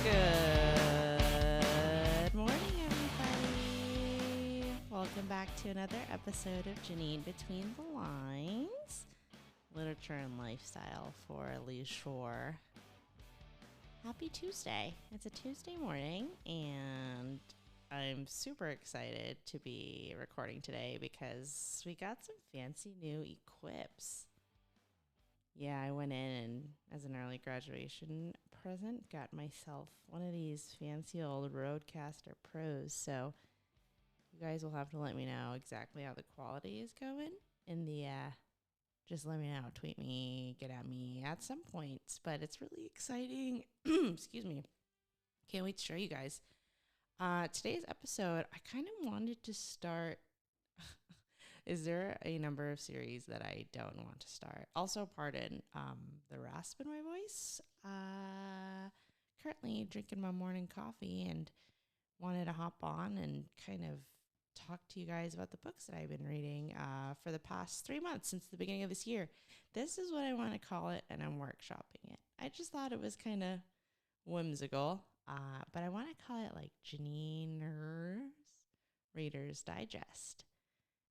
Good morning, everybody. Welcome back to another episode of Janine Between the Lines, Literature and Lifestyle for Lee Shore. Happy Tuesday. It's a Tuesday morning, and I'm super excited to be recording today because we got some fancy new equips. Yeah, I went in and, as an early graduation present, got myself one of these fancy old Rodecaster Pros. So you guys will have to let me know exactly how the quality is going in the, just let me know, tweet me, get at me at some points. But it's really exciting. Excuse me. Can't wait to show you guys. Today's episode, I kind of wanted to start. Is there a number of series that I don't want to start? Also, pardon the rasp in my voice. Currently drinking my morning coffee and wanted to hop on and kind of talk to you guys about the books that I've been reading for the past 3 months since the beginning of this year. This is what I want to call it, and I'm workshopping it. I just thought it was kind of whimsical, but I want to call it like Janine's Reader's Digest,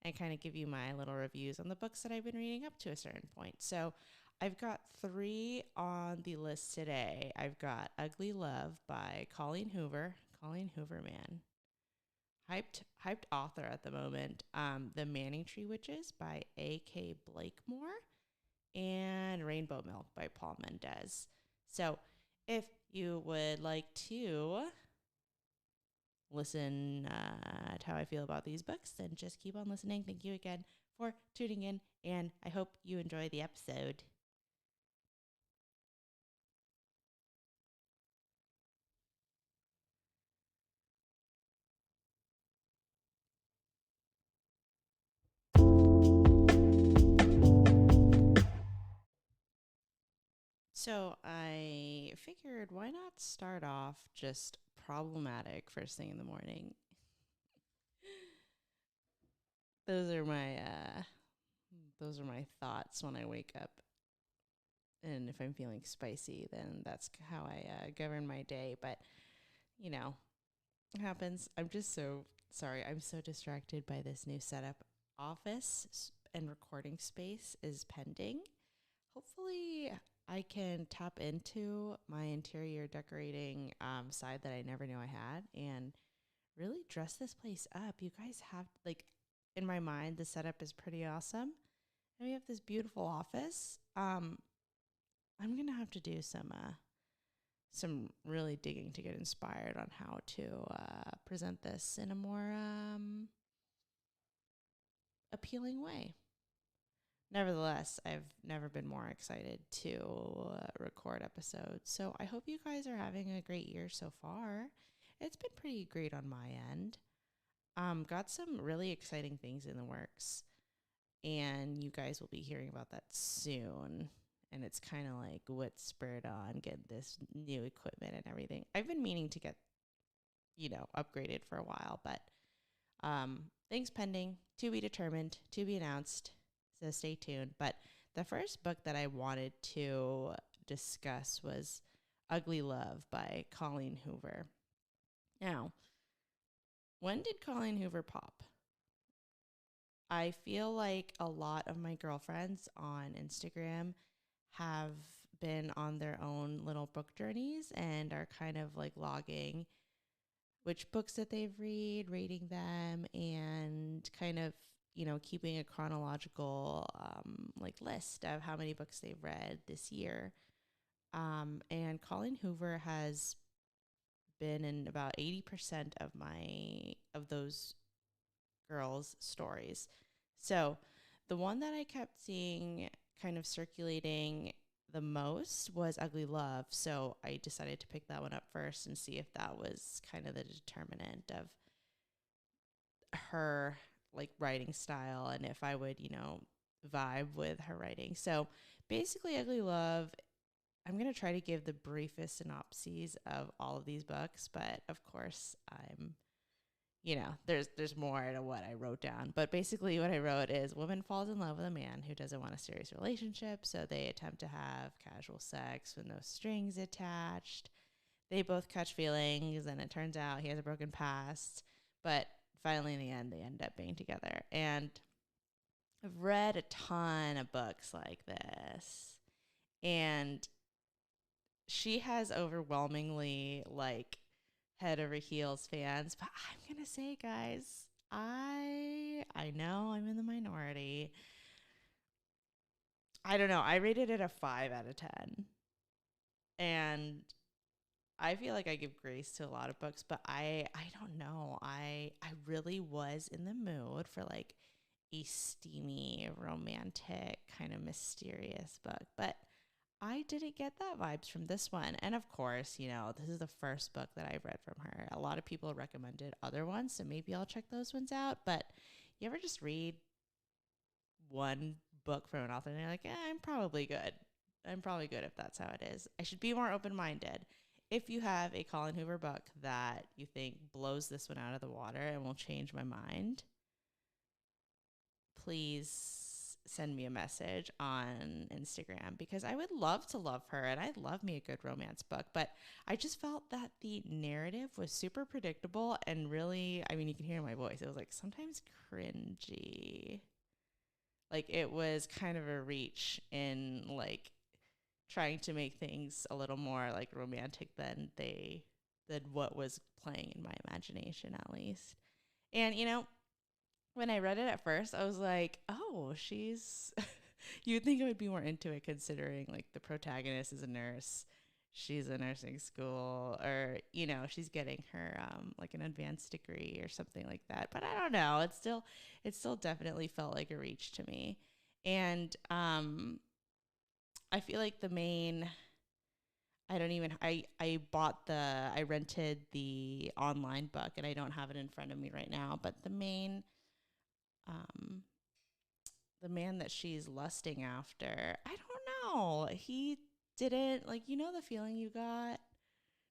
and kind of give you my little reviews on the books that I've been reading up to a certain point. So I've got 3 on the list today. I've got Ugly Love by Colleen Hoover. Colleen Hoover, man. Hyped author at the moment. The Manning Tree Witches by A.K. Blakemore. And Rainbow Milk by Paul Mendez. So if you would like to listen to how I feel about these books, then just keep on listening. Thank you again for tuning in, and I hope you enjoy the episode. So I figured, why not start off just problematic first thing in the morning? Those are my thoughts when I wake up. And if I'm feeling spicy, then that's how I govern my day. But, you know, it happens. I'm just so sorry. I'm so distracted by this new setup. Office and recording space is pending. Hopefully I can tap into my interior decorating side that I never knew I had and really dress this place up. You guys have, like, in my mind, the setup is pretty awesome. And we have this beautiful office. I'm going to have to do some really digging to get inspired on how to present this in a more appealing way. Nevertheless, I've never been more excited to record episodes. So I hope you guys are having a great year so far. It's been pretty great on my end. Got some really exciting things in the works, and you guys will be hearing about that soon. And it's kind of like what spurred on getting this new equipment and everything. I've been meaning to get, upgraded for a while, but things pending, to be determined, to be announced. So stay tuned. But the first book that I wanted to discuss was Ugly Love by Colleen Hoover. Now, when did Colleen Hoover pop? I feel like a lot of my girlfriends on Instagram have been on their own little book journeys and are kind of like logging which books that they've rating them, and kind of, keeping a chronological list of how many books they've read this year. And Colleen Hoover has been in about 80% of those girls' stories. So the one that I kept seeing kind of circulating the most was Ugly Love. So I decided to pick that one up first and see if that was kind of the determinant of her writing style and if I would, vibe with her writing. So basically Ugly Love, I'm going to try to give the briefest synopses of all of these books, but of course I'm there's more to what I wrote down. But basically what I wrote is, woman falls in love with a man who doesn't want a serious relationship, so they attempt to have casual sex with no strings attached. they both catch feelings, and it turns out he has a broken past. But finally, in the end, they end up being together. And I've read a ton of books like this, and she has overwhelmingly like head over heels fans. But I'm gonna say, guys, I know I'm in the minority. I don't know. I rated it a 5 out of 10, and I feel like I give grace to a lot of books, but I don't know. I really was in the mood for like a steamy, romantic, kind of mysterious book, but I didn't get that vibes from this one. And of course, you know, this is the first book that I've read from her. A lot of people recommended other ones, so maybe I'll check those ones out. But you ever just read one book from an author and you're like, I'm probably good. I'm probably good if that's how it is. I should be more open-minded. If you have a Colin Hoover book that you think blows this one out of the water and will change my mind, please send me a message on Instagram, because I would love to love her, and I love me a good romance book, but I just felt that the narrative was super predictable and really, I mean, you can hear my voice. It was like sometimes cringy. Like it was kind of a reach in like trying to make things a little more like romantic than what was playing in my imagination, at least. And you know, when I read it at first, I was like, oh, she's you would think I would be more into it, considering like the protagonist is a nurse. She's in nursing school, or you know, she's getting her like an advanced degree or something like that. But I don't know. It still definitely felt like a reach to me. And I feel like the main I don't even I rented the online book, and I don't have it in front of me right now, but um the man that she's lusting after, I don't know. He didn't, like, you know, the feeling you got?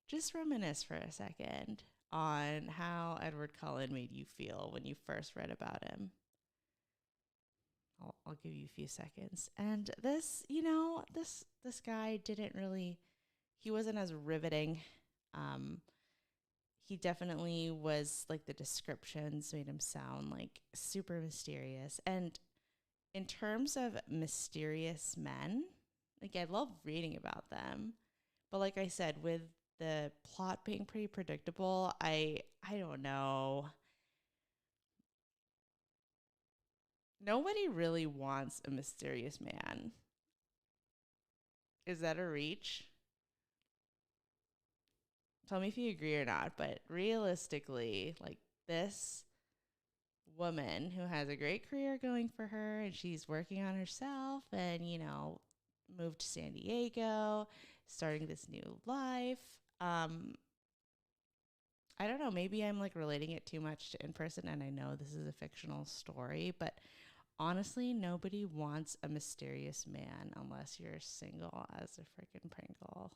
Just reminisce for a second on how Edward Cullen made you feel when you first read about him. I'll give you a few seconds. And this, you know, this guy didn't really, he wasn't as riveting. Um, he definitely was like, the descriptions made him sound like super mysterious. And in terms of mysterious men, like I love reading about them, but like I said, with the plot being pretty predictable, I don't know. Nobody really wants a mysterious man. Is that a reach? Tell me if you agree or not, but realistically, like this woman who has a great career going for her, and she's working on herself, and you know, moved to San Diego, starting this new life. Um I don't know, maybe I'm like relating it too much to In Person, and I know this is a fictional story, but honestly, nobody wants a mysterious man unless you're single as a freaking Pringle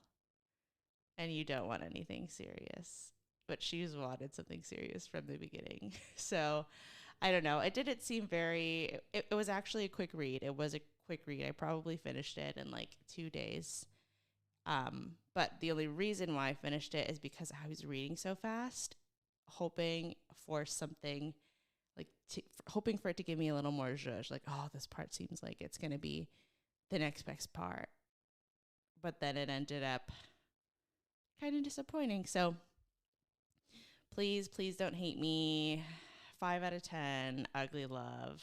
and you don't want anything serious. But she's wanted something serious from the beginning. So I don't know. It didn't seem it was actually a quick read. It was a quick read. I probably finished it in like 2 days. But the only reason why I finished it is because I was reading so fast, hoping for something like hoping for it to give me a little more zhuzh. Like, oh, this part seems like it's going to be the next best part. But then it ended up kind of disappointing. So please don't hate me. 5 out of 10, Ugly Love.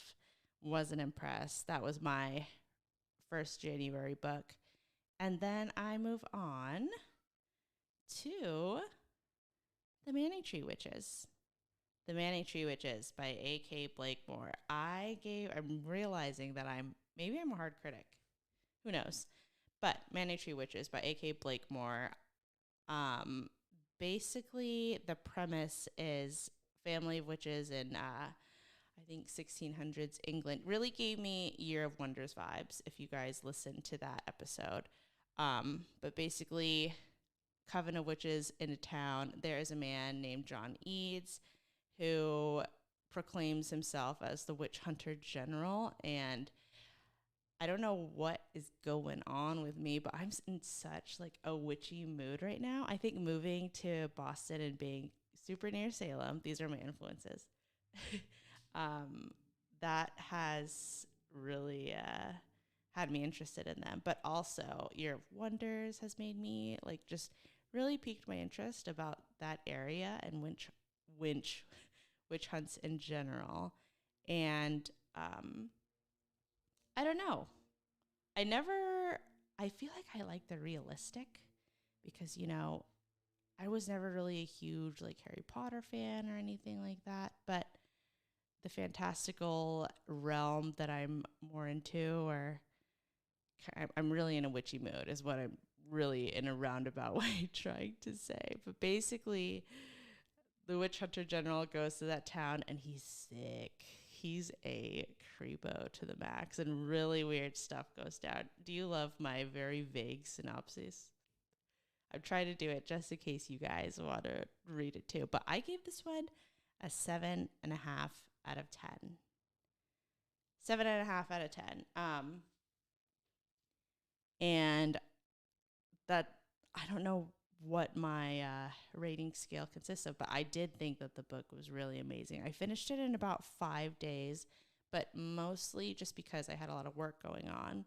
Wasn't impressed. That was my first January book. And then I move on to The Manning Tree Witches. The Manning Tree Witches by A.K. Blakemore. I'm realizing that maybe I'm a hard critic. Who knows? But Manning Tree Witches by A.K. Blakemore. Basically, the premise is family of witches in, I think, 1600s England. Really gave me Year of Wonders vibes, if you guys listened to that episode. But basically, coven of witches in a town. There is a man named John Eads who proclaims himself as the witch hunter general, and I don't know what is going on with me, but I'm in such like a witchy mood right now. I think moving to Boston and being super near Salem, these are my influences. um, that has really had me interested in them. But also, Year of Wonders has made me like just really piqued my interest about that area and witch witch hunts in general. And I don't know. I never. I feel like I like the realistic because I was never really a huge like Harry Potter fan or anything like that, but the fantastical realm that I'm more into, or I'm really in a witchy mood, is what I'm really in a roundabout way trying to say. But basically, the witch hunter general goes to that town and he's sick. He's a creepo to the max, and really weird stuff goes down. Do you love my very vague synopsis? I'm trying to do it just in case you guys want to read it too. But I gave this one a 7.5 out of 10. 7.5 out of 10. And that, I don't know what my rating scale consists of, but I did think that the book was really amazing. I finished it in about 5 days, but mostly just because I had a lot of work going on.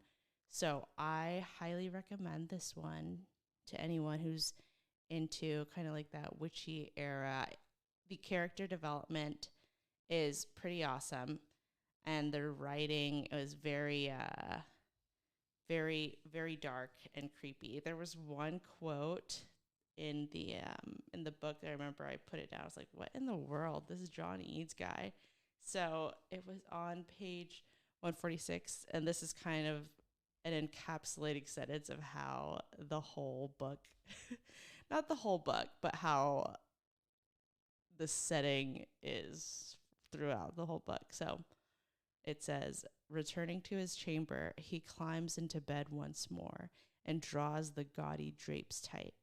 So I highly recommend this one to anyone who's into kind of like that witchy era. The character development is pretty awesome, and the writing was very dark and creepy. There was one quote in the book that I remember I put it down. I was like, "What in the world? This is John Eads guy." So it was on page 146, and this is kind of an encapsulating sentence of how the whole book, not the whole book, but how the setting is throughout the whole book. So it says, returning to his chamber, he climbs into bed once more and draws the gaudy drapes tight.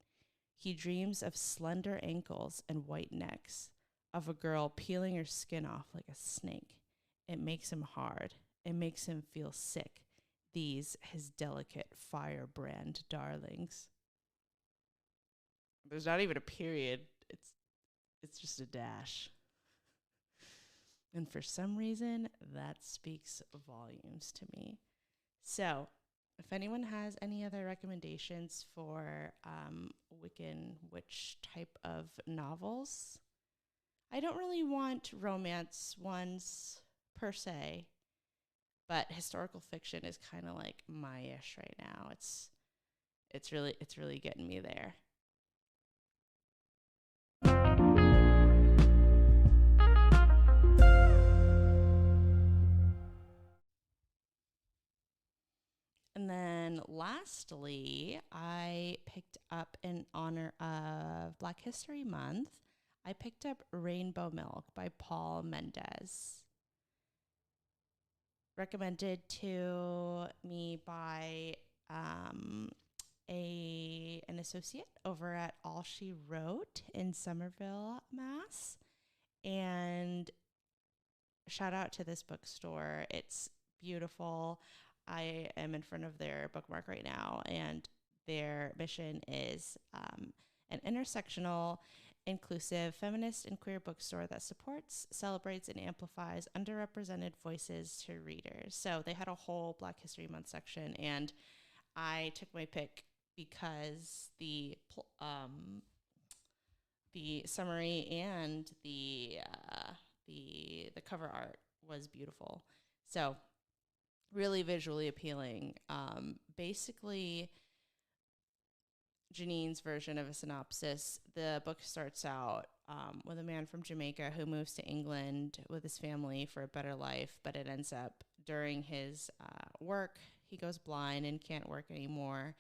He dreams of slender ankles and white necks, of a girl peeling her skin off like a snake. It makes him hard. It makes him feel sick. These, his delicate firebrand darlings. There's not even a period. It's just a dash. And for some reason, that speaks volumes to me. So, if anyone has any other recommendations for Wiccan witch type of novels, I don't really want romance ones per se, but historical fiction is kind of like my ish right now. It's really getting me there. And then lastly, I picked up, in honor of Black History Month, I picked up Rainbow Milk by Paul Mendez. Recommended to me by an associate over at All She Wrote in Somerville, Mass. And shout out to this bookstore. It's beautiful. I am in front of their bookmark right now, and their mission is an intersectional, inclusive, feminist, and queer bookstore that supports, celebrates, and amplifies underrepresented voices to readers. So they had a whole Black History Month section, and I took my pick because the summary and the cover art was beautiful. So really visually appealing. Basically, Janine's version of a synopsis, the book starts out with a man from Jamaica who moves to England with his family for a better life, but it ends up during his work, he goes blind and can't work anymore.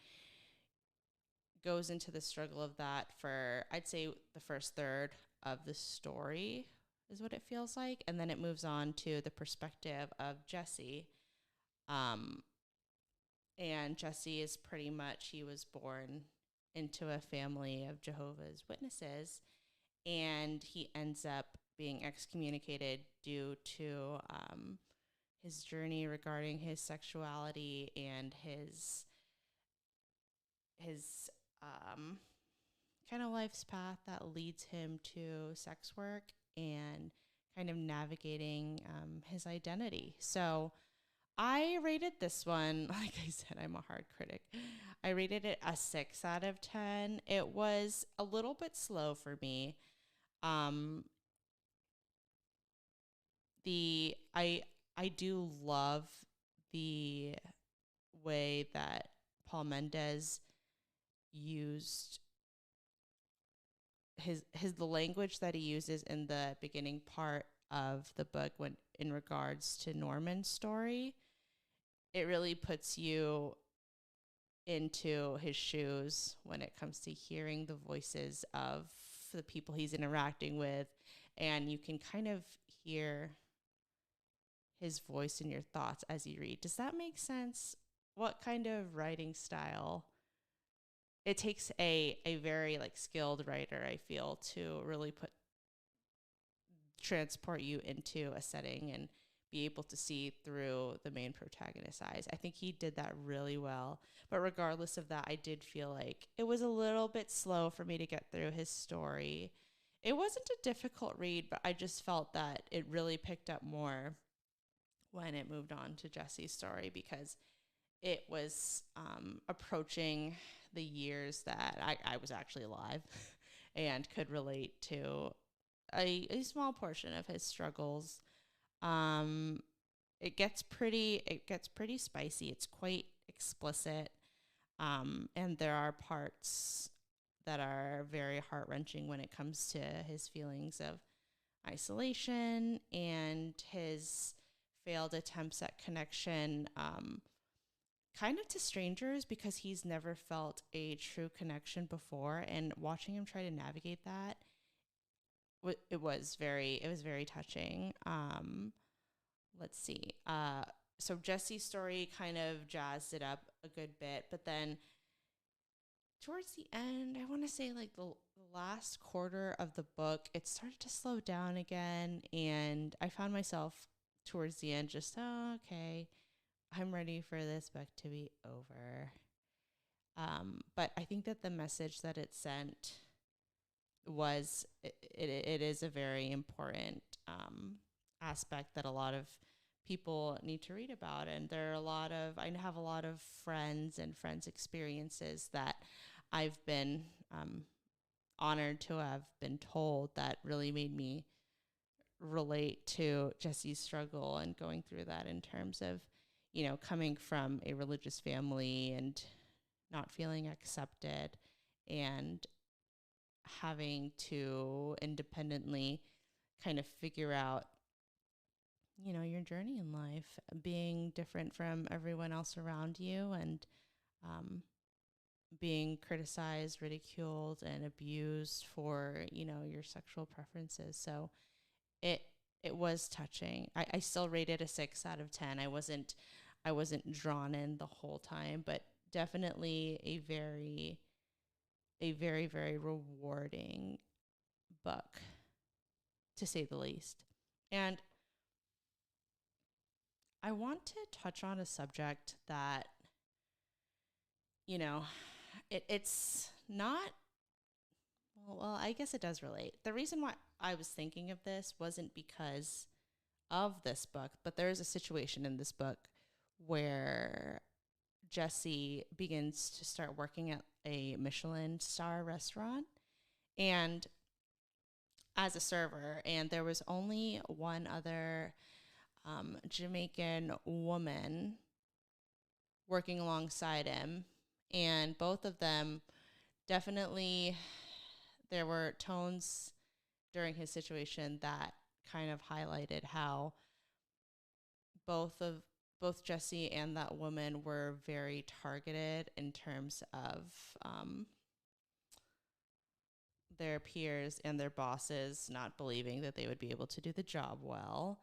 Goes into the struggle of that for, I'd say, the first third of the story is what it feels like. And then it moves on to the perspective of Jesse. And Jesse is pretty much, he was born into a family of Jehovah's Witnesses, and he ends up being excommunicated due to his journey regarding his sexuality and his kind of life's path that leads him to sex work and kind of navigating his identity. So I rated this one, like I said, I'm a hard critic. I rated it a 6 out of 10. It was a little bit slow for me. Um, the I do love the way that Paul Mendez used his the language that he uses in the beginning part of the book when in regards to Norman's story. It really puts you into his shoes when it comes to hearing the voices of the people he's interacting with, and you can kind of hear his voice in your thoughts as you read. Does that make sense? What kind of writing style? It takes a very like skilled writer, I feel, to really transport you into a setting and be able to see through the main protagonist's eyes. I think he did that really well. But regardless of that, I did feel like it was a little bit slow for me to get through his story. It wasn't a difficult read, but I just felt that it really picked up more when it moved on to Jesse's story, because it was approaching the years that I was actually alive and could relate to a small portion of his struggles. Um, it gets pretty spicy. It's quite explicit, and there are parts that are very heart wrenching when it comes to his feelings of isolation and his failed attempts at connection, kind of to strangers, because he's never felt a true connection before. And watching him try to navigate that, it was very touching. Let's see. So Jesse's story kind of jazzed it up a good bit, but then towards the end, I want to say like the last quarter of the book, it started to slow down again, and I found myself towards the end just, oh, okay, I'm ready for this book to be over. But I think that the message that it sent was it is a very important aspect that a lot of people need to read about. And there are I have a lot of friends experiences that I've been honored to have been told that really made me relate to Jesse's struggle and going through that, in terms of, coming from a religious family and not feeling accepted and having to independently kind of figure out, your journey in life, being different from everyone else around you, and being criticized, ridiculed, and abused for, your sexual preferences. So it it was touching. I still rated a 6 out of 10. I wasn't drawn in the whole time, but definitely a very, very rewarding book, to say the least. And I want to touch on a subject that, you know, it's not, well, I guess it does relate. The reason why I was thinking of this wasn't because of this book, but there is a situation in this book where Jesse begins to start working at a Michelin star restaurant and as a server, and there was only one other Jamaican woman working alongside him, and both of them definitely, there were tones during his situation that kind of highlighted how both Jesse and that woman were very targeted in terms of their peers and their bosses not believing that they would be able to do the job well.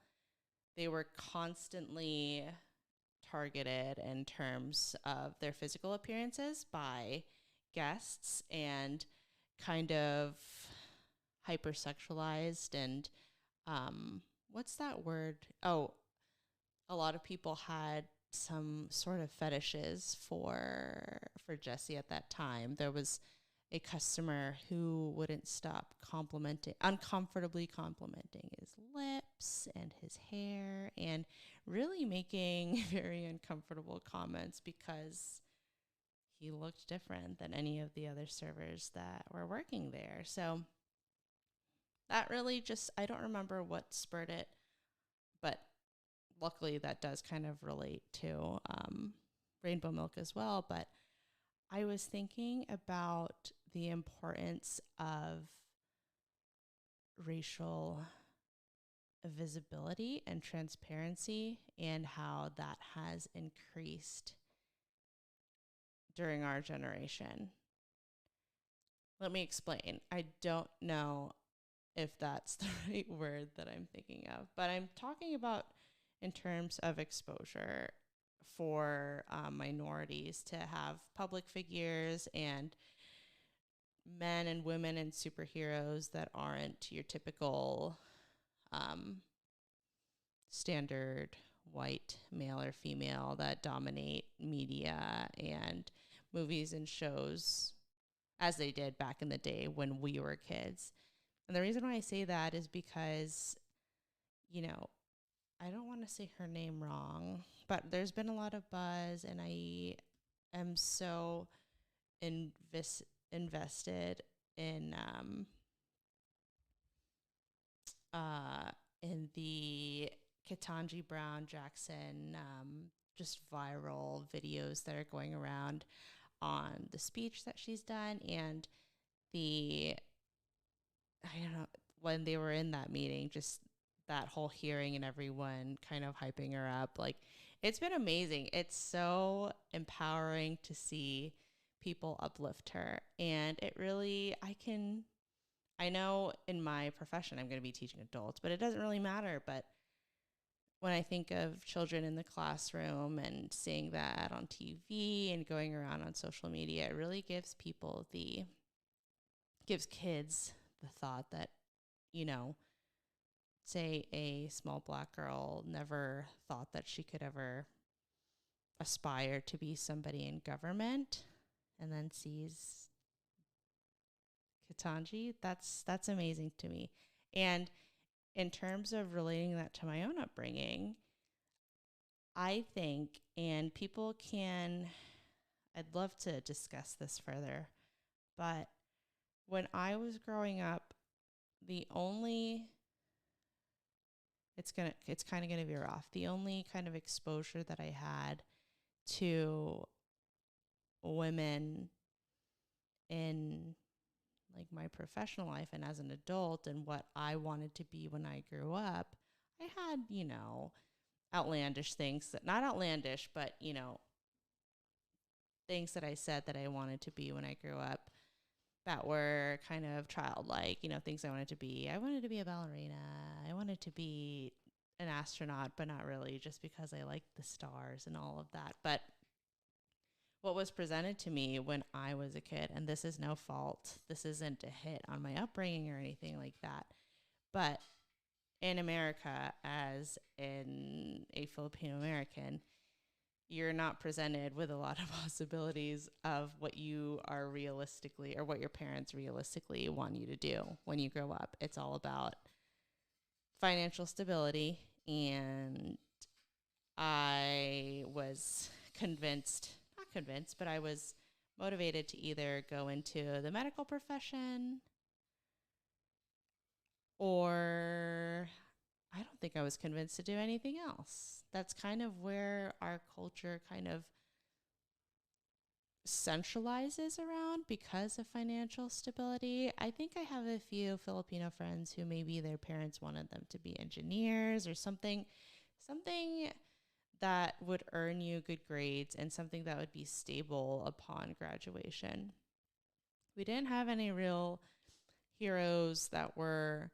They were constantly targeted in terms of their physical appearances by guests, and kind of hypersexualized and what's that word? Oh, a lot of people had some sort of fetishes for Jesse at that time. There was a customer who wouldn't stop uncomfortably complimenting his lips and his hair, and really making very uncomfortable comments because he looked different than any of the other servers that were working there. So that really just, I don't remember what spurred it, but luckily that does kind of relate to rainbow milk as well. But I was thinking about the importance of racial visibility and transparency, and how that has increased during our generation. Let me explain. I don't know if that's the right word that I'm thinking of, but I'm talking about in terms of exposure for minorities to have public figures and men and women and superheroes that aren't your typical standard white male or female that dominate media and movies and shows as they did back in the day when we were kids. And the reason why I say that is because, you know, I don't want to say her name wrong, but there's been a lot of buzz, and I am so invested in the Ketanji Brown Jackson just viral videos that are going around on the speech that she's done, and the, I don't know, when they were in that meeting, just that whole hearing and everyone kind of hyping her up. Like, it's been amazing. It's so empowering to see people uplift her. And it really, I know in my profession I'm going to be teaching adults, but it doesn't really matter. But when I think of children in the classroom and seeing that on TV and going around on social media, it really gives kids the thought that, you know, say a small Black girl never thought that she could ever aspire to be somebody in government, and then sees Ketanji. That's amazing to me. And in terms of relating that to my own upbringing, I think, and I'd love to discuss this further, but when I was growing up, the only, it's kind of going to veer off. The only kind of exposure that I had to women in like my professional life and as an adult and what I wanted to be when I grew up, I had, outlandish things that, not outlandish, but, things that I said that I wanted to be when I grew up that were kind of childlike, things I wanted to be. I wanted to be a ballerina. I wanted to be an astronaut, but not really, just because I liked the stars and all of that. But what was presented to me when I was a kid, and this is no fault, this isn't a hit on my upbringing or anything like that, but in America, as in a Filipino American, you're not presented with a lot of possibilities of what you are realistically, or what your parents realistically want you to do when you grow up. It's all about financial stability, and I was not convinced, but I was motivated to either go into the medical profession, or I don't think I was convinced to do anything else. That's kind of where our culture kind of centralizes around because of financial stability. I think I have a few Filipino friends who maybe their parents wanted them to be engineers or something that would earn you good grades and something that would be stable upon graduation. We didn't have any real heroes that were,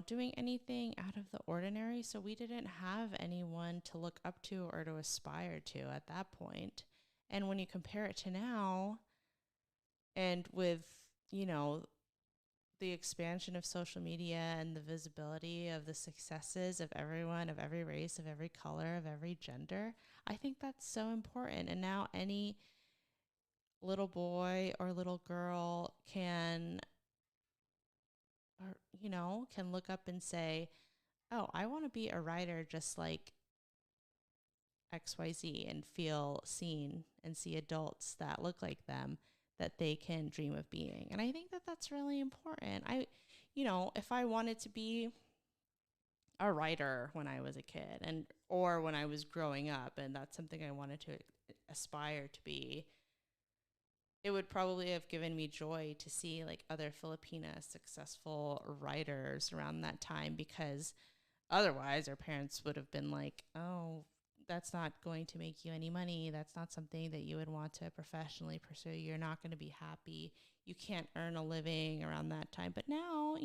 doing anything out of the ordinary. So we didn't have anyone to look up to or to aspire to at that point. And when you compare it to now, and with, the expansion of social media and the visibility of the successes of everyone, of every race, of every color, of every gender, I think that's so important. And now any little boy or little girl can, or, can look up and say, oh, I want to be a writer just like XYZ, and feel seen and see adults that look like them that they can dream of being. And I think that that's really important. If I wanted to be a writer when I was a kid or when I was growing up, and that's something I wanted to aspire to be, it would probably have given me joy to see like other Filipina successful writers around that time, because otherwise our parents would have been like, oh, that's not going to make you any money. That's not something that you would want to professionally pursue. You're not going to be happy. You can't earn a living around that time. But now,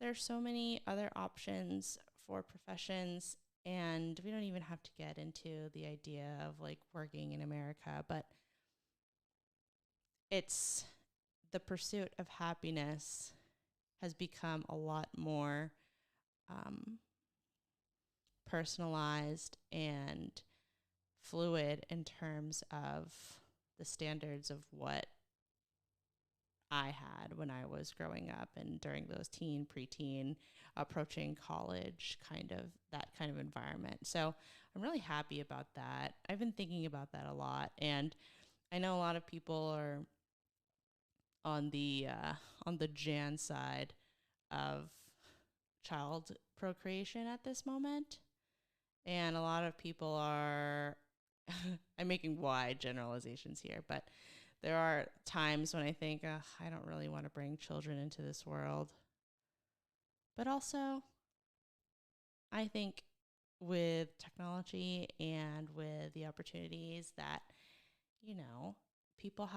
there's so many other options for professions, and we don't even have to get into the idea of like working in America, but it's the pursuit of happiness has become a lot more personalized and fluid in terms of the standards of what I had when I was growing up and during those teen, preteen, approaching college, that kind of environment. So I'm really happy about that. I've been thinking about that a lot, and I know a lot of people are on the Jan side of child procreation at this moment, and a lot of people are. I'm making wide generalizations here, but there are times when I think, I don't really want to bring children into this world. But also, I think with technology and with the opportunities that, people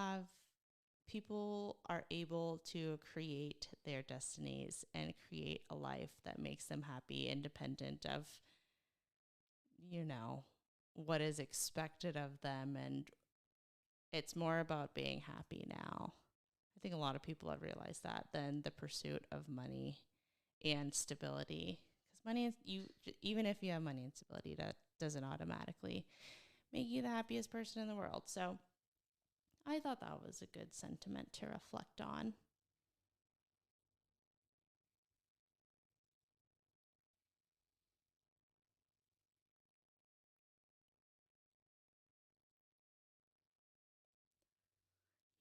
are able to create their destinies and create a life that makes them happy, independent of, what is expected of them. And it's more about being happy now. I think a lot of people have realized that than the pursuit of money and stability. Because even if you have money and stability, that doesn't automatically make you the happiest person in the world. So I thought that was a good sentiment to reflect on.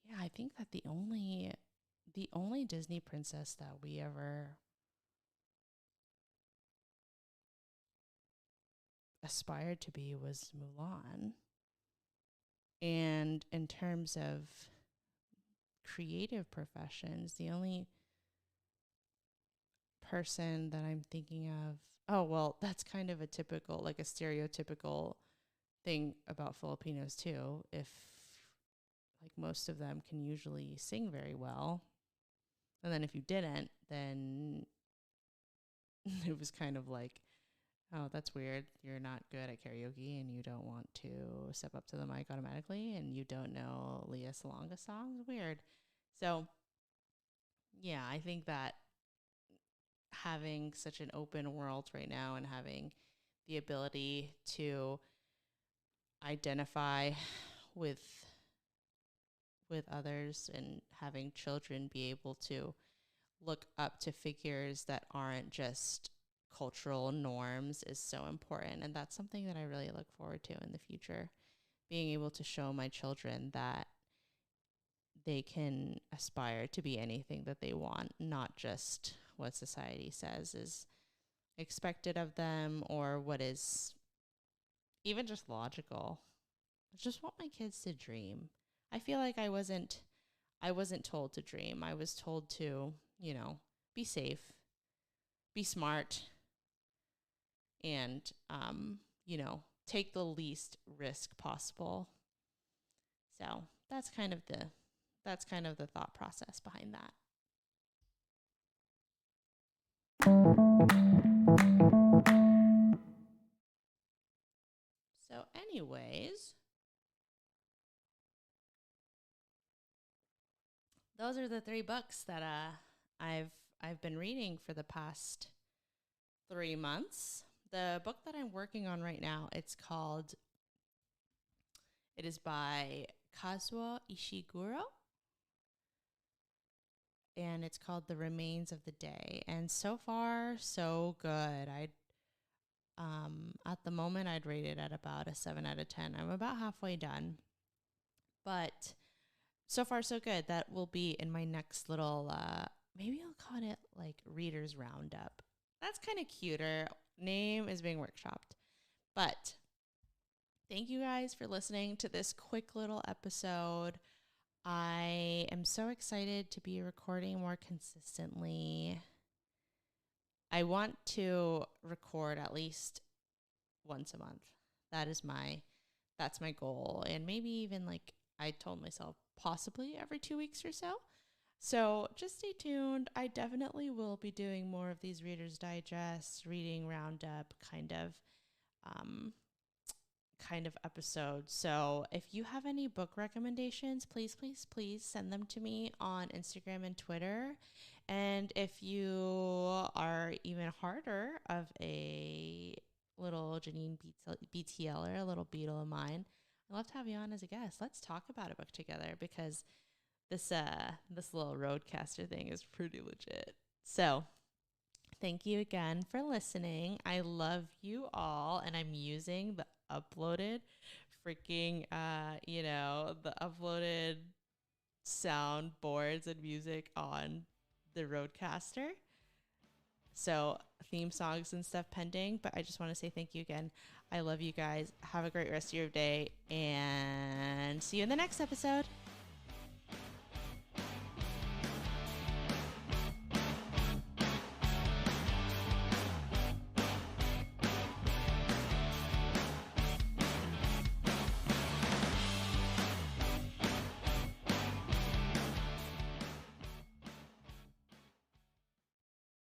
Yeah, I think that the only Disney princess that we ever aspired to be was Mulan. And in terms of creative professions, the only person that I'm thinking of, oh, well, that's kind of a stereotypical thing about Filipinos too. If like most of them can usually sing very well, and then if you didn't, then it was kind of like, oh, that's weird. You're not good at karaoke and you don't want to step up to the mic automatically and you don't know Leah Salonga songs. Weird. So, yeah, I think that having such an open world right now and having the ability to identify with others and having children be able to look up to figures that aren't just cultural norms is so important. And that's something that I really look forward to in the future. Being able to show my children that they can aspire to be anything that they want, not just what society says is expected of them or what is even just logical. I just want my kids to dream. I feel like I wasn't told to dream. I was told to, be safe, be smart, and take the least risk possible. So that's kind of the thought process behind that. So anyways, those are the 3 books that I've I've been reading for the past 3 months. The book that I'm working on right now, it is by Kazuo Ishiguro, and it's called The Remains of the Day. And so far, so good. At the moment, I'd rate it at about a 7 out of 10. I'm about halfway done, but so far so good. That will be in my next little, maybe I'll call it like Reader's Roundup. That's kind of cuter. Name is being workshopped. But thank you guys for listening to this quick little episode. I am so excited to be recording more consistently. I want to record at least once a month. That's my goal. And maybe even like I told myself possibly every 2 weeks or so. So just stay tuned. I definitely will be doing more of these Reader's Digest, reading Roundup kind of episodes. So if you have any book recommendations, please, please, please send them to me on Instagram and Twitter. And if you are even harder of a little Janine BTLer, a little beetle of mine, I'd love to have you on as a guest. Let's talk about a book together, because this little roadcaster thing is pretty legit. So thank you again for listening. I love you all, and I'm using the uploaded the uploaded soundboards and music on the roadcaster. So theme songs and stuff pending, but I just want to say thank you again. I love you guys. Have a great rest of your day, and see you in the next episode.